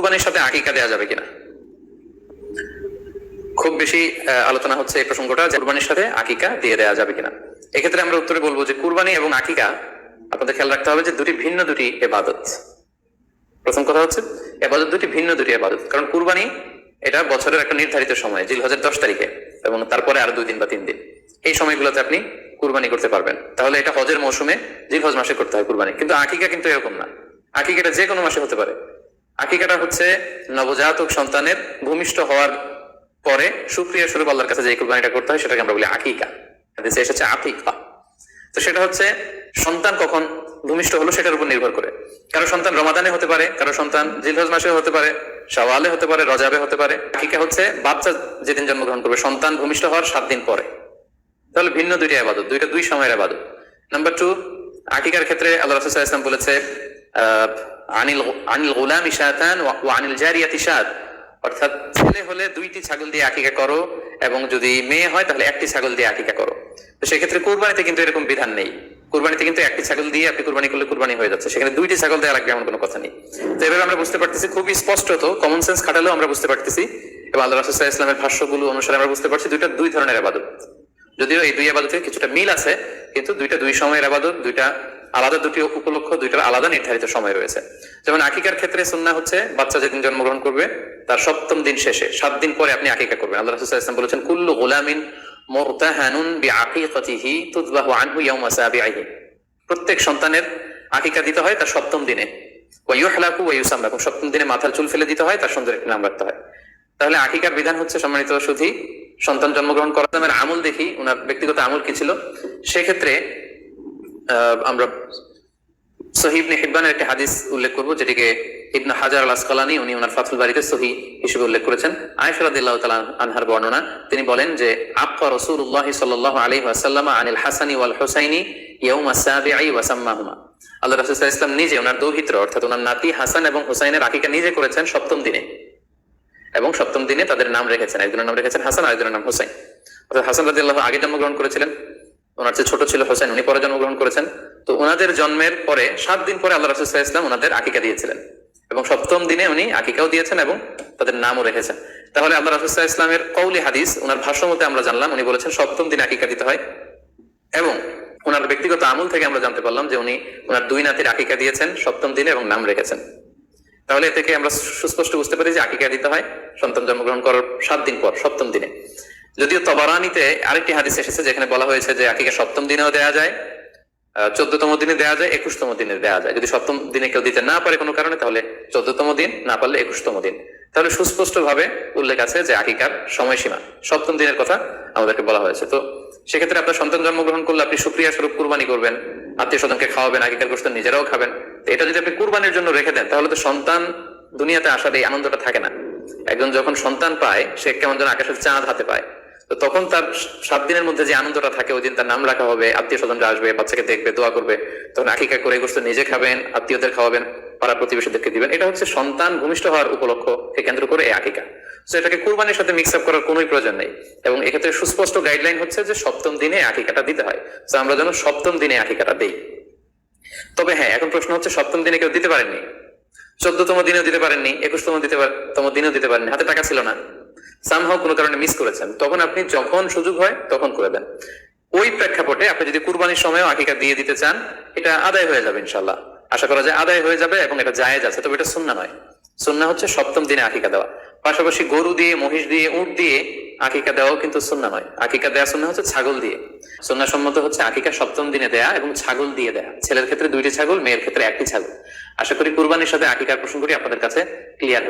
কুরবানির সাথে আকিকা দেওয়া যাবে কিনা? খুব বেশি আলোচনা হচ্ছে এই প্রসঙ্গটা, যে কুরবানির সাথে আকিকা দিয়ে দেওয়া যাবে কিনা। এক্ষেত্রে আমরা উত্তরে বলবো যে কুরবানি এবং আকিকা আপনাদের খেয়াল রাখতে হবে যে ভিন্ন দুটি ইবাদত। প্রথম কথা হচ্ছে ইবাদত ভিন্ন দুটি ইবাদত। কারণ কুরবানি এটা বছরের একটা নির্ধারিত সময়, জিলহজের 10 তারিখে, এবং তারপরে আরো 2 দিন বা 3 দিন, এই সময়গুলোতে আপনি কুরবানি করতে পারবেন। তাহলে এটা হজের মৌসুমে জিলহজ মাসে করতে হয় কুরবানি। কিন্তু আকিকা কিন্তু এরকম না, আকিকাটা যে কোনো মাসে হতে পারে। আকিকাটা হচ্ছে নবজাতক সন্তানের ভূমিষ্ঠ হওয়ার পরে সুক্রিয়া স্বরূপ আল্লাহর কাছে যে কুরবানিটা করতে হয় সেটাকে আমরা বলি আকিকা। হাদিসে এসেছে আকিকা। তো সেটা হচ্ছে সন্তান কখন ভূমিষ্ঠ হলো সেটার উপর নির্ভর করে। কারো সন্তান রমাদানে হতে পারে, কারো সন্তান জিলহজ মাসে হতে পারে, শাওয়ালে হতে পারে, রজাবে হতে পারে। আকিকা হচ্ছে বাচ্চা যেদিন জন্মগ্রহণ করবে, সন্তান ভূমিষ্ঠ হওয়ার 7 দিন পরে। তাহলে ভিন্ন দুইটা ইবাদত, দুই সময়ের ইবাদত। নাম্বার 2, আকিকার ক্ষেত্রে আল্লাহ রাসূল সাল্লাল্লাহু আলাইহি ওয়াসাল্লাম বলেছে আনিল গুলামি শাতান ওয়া আনিল জারিয়াতি শাত, অর্থাৎ ছেলে হলে 2টি ছাগল দিয়ে আকিকা করো, এবং যদি মেয়ে হয় তাহলে 1টি ছাগল দিয়ে আকিকা করো। তো সেক্ষেত্রে কুরবানিতে কিন্তু এরকম বিধান নেই। কুরবানিতে কিন্তু 1টি ছাগল দিয়ে আপনি কুরবানি করলে কুরবানি হয়ে যাচ্ছে, সেখানে 2টি ছাগল দেওয়া লাগবে এমন কোনো কথা নেই। তো এভাবে আমরা বুঝতে পারতেছি, খুবই স্পষ্টত কমন সেন্স খাটালেও আমরা বুঝতে পারতেছি, এবং আল্লাহ রাসূল সাল্লাল্লাহু আলাইহি ওয়াসাল্লামের ভাষ্যগুলো অনুসারে আমরা বুঝতে পারছি দুই ধরনের ইবাদত। যদিও এই 2 ইবাদতে কিছুটা মিল আছে, কিন্তু 2 সময়ের ইবাদত, 2টা আলাদা, 2টি উপলক্ষ, 2টার আলাদা নির্ধারিত সময় রয়েছে। যেমন আকিকার ক্ষেত্রে সুন্নাহ হচ্ছে বাচ্চা যেদিন জন্মগ্রহণ করবে তার 7ম দিন শেষে 7 দিন পরে আপনি আকিকা করবেন। আল্লাহ রাসূল সাল্লাল্লাহু আলাইহি ওয়াসাল্লাম বলেছেন কুল্লু গুলামিন মুরতাহানুন বিআকিকাতিহি তুযবাহু আনহু ইয়াওমা সাবিহি, প্রত্যেক সন্তানের আকিকা দিতে হয় তার 7ম দিনে। ওয়া ইউহলাকু ওয়া ইউসাম্মা, 7ম দিনে মাথার চুল ফেলে দিতে হয়, তার সুন্দর একটি নাম রাখতে হয়। তাহলে আকিকার বিধান হচ্ছে, সম্মানিত সুধী, সন্তান জন্মগ্রহণ করার আমল দেখি, ওনার ব্যক্তিগত আমল কি ছিল। সেক্ষেত্রে আমরা সহিহ ইবনে হিব্বানের একটি হাদিস উল্লেখ করব, যেটিকে ইবনে হাজার আল আসকালানী উনি ওনার ফাথুল বারীতে সহিহ হিসেবে উল্লেখ করেছেন। আয়েশা রাদিয়াল্লাহু তাআলা আনহার বর্ণনা, তিনি বলেন যে আক্কা রাসূলুল্লাহ সাল্লাল্লাহু আলাইহি ওয়াসাল্লাম আনিল হাসানি ওয়াল হুসাইনি ইয়াউমা সাবিঈ ওয়া সাম্মাহুমা। আল্লাহ রাসূল সাল্লাল্লাহু আলাইহি ওয়াসাল্লাম নিজে ওনার দৌহিত্র অর্থাৎ ওনার নাতি হাসান এবং হুসাইনের আকিকা নিজে করেছেন 7ম দিনে, এবং 7ম দিনে তাদের নাম রেখেছেন, একজনের নাম রেখেছেন হাসান, আরেকজনের নাম হুসাইন। অর্থাৎ হাসান রাদিয়াল্লাহু আগে জন্মগ্রহণ করেছিলেন, ওনার চেয়ে ছোট ছিল হুসাইন, উনি পরে জন্মগ্রহণ করেছেন। তো ওনাদের জন্মের পরে 7 দিন পরে আল্লাহ রাসূল সাল্লাল্লাহু আলাইহি ওয়াসাল্লাম ওনাদের আকিকা দিয়েছিলেন, এবং 7ম দিনে উনি আকিকাও দিয়েছেন এবং তাদের নামও রেখেছেন। তাহলে আল্লাহ রাসূল সাল্লাল্লাহু আলাইহি ওয়াসাল্লামের কওলি হাদিস, ওনার ভাষ্য মতে আমরা জানলাম উনি বলেছেন 7ম দিনে আকিকা দিতে হয়, এবং ওনার ব্যক্তিগত আমল থেকে আমরা জানতে পারলাম যে উনি ওনার 2 নাতির আকিকা দিয়েছেন 7ম দিনে এবং নাম রেখেছেন। তাহলে এ থেকে আমরা সুস্পষ্ট বুঝতে পারি যে আকিকা দিতে হয় সন্তান জন্মগ্রহণ করার 7 দিন পর, 7ম দিনে। যদিও তবারানীতে আরেকটি হাদিস এসেছে যেখানে বলা হয়েছে যে আকিকা 7ম দিনেও দেওয়া যায়, 14তম দিনে দেওয়া যায়, 21তম দিনে দেওয়া যায়। যদি 7ম দিনে কেউ দিতে না পারে কোনো কারণে, তাহলে 14তম দিন, না পারলে 21তম দিন। তাহলে সুস্পষ্ট ভাবে উল্লেখ আছে যে আকিকার সময়সীমা 7ম দিনের কথা আমাদেরকে বলা হয়েছে। তো সেক্ষেত্রে আপনার সন্তান জন্মগ্রহণ করলে আপনি শুকরিয়া স্বরূপ কুরবানি করবেন, আত্মীয় স্বজনকে খাওয়াবেন, আকিকার গোশত নিজেরাও খাবেন। এটা যদি আপনি কুরবানির জন্য রেখে দেন তাহলে তো সন্তান দুনিয়াতে আসার এই আনন্দটা থাকে না। একজন যখন সন্তান পায় সে কেমন যেন আকাশের চাঁদ হাতে পায়, তো তখন তার 7 দিনের মধ্যে যে আনন্দটা থাকে, ওই দিন তার নাম রাখা হবে, আত্মীয় স্বজনরা আসবে, বাচ্চাকে দেখবে, দোয়া করবে, তখন আকিকা করে গোশত নিজে খাবেন, আত্মীয়দের খাওয়াবেন, পাড়া প্রতিবেশীদেরকে দিবেন। এটা হচ্ছে সন্তান ভূমিষ্ঠ হওয়ার উপলক্ষকে কেন্দ্র করে এই আকিকা। তো এটাকে কুরবানির সাথে মিক্স আপ করার কোনো প্রয়োজন নেই, এবং এক্ষেত্রে সুস্পষ্ট গাইডলাইন হচ্ছে যে 7ম দিনে আকিকাটা দিতে হয়। তো আমরা যেন 7ম দিনে আকিকাটা দেই। তবে হ্যাঁ, এখন প্রশ্ন হচ্ছে 7ম দিনে কেউ দিতে পারেননি, 14তম দিনেও দিতে পারেননি, 21তম দিনেও দিতে পারেননি, হাতে টাকা ছিল না, সামহাও কোনো কারণে মিস করেছেন, তখন আপনি যখন সুযোগ হয় তখন করে দেন। ওই প্রেক্ষাপটে আপনি যদি কুরবানির সময়ও আকিকা দিয়ে দিতে চান, এটা আদায় হয়ে যাবে ইনশাআল্লাহ, আশা করা যায় আদায় হয়ে যাবে, এবং এটা জায়েজ আছে। তবে এটা সুন্নাহ নয়। সুন্নাহ হচ্ছে 7ম দিনে আকিকা দেওয়া। পাশাপাশি গরু দিয়ে, মহিষ দিয়ে, উট দিয়ে আকিকা দেওয়াও কিন্তু সুন্নাহ নয়। আকিকা দেওয়া সুন্নাহ হচ্ছে ছাগল দিয়ে। সুন্নাহ সম্মত হচ্ছে আকিকা 7ম দিনে দেয়া এবং ছাগল দিয়ে দেয়া। ছেলের ক্ষেত্রে 2টি ছাগল, মেয়ের ক্ষেত্রে 1টি ছাগল। আশা করি কুরবানির সাথে আকিকার প্রসঙ্গটি আপনাদের কাছে ক্লিয়ার।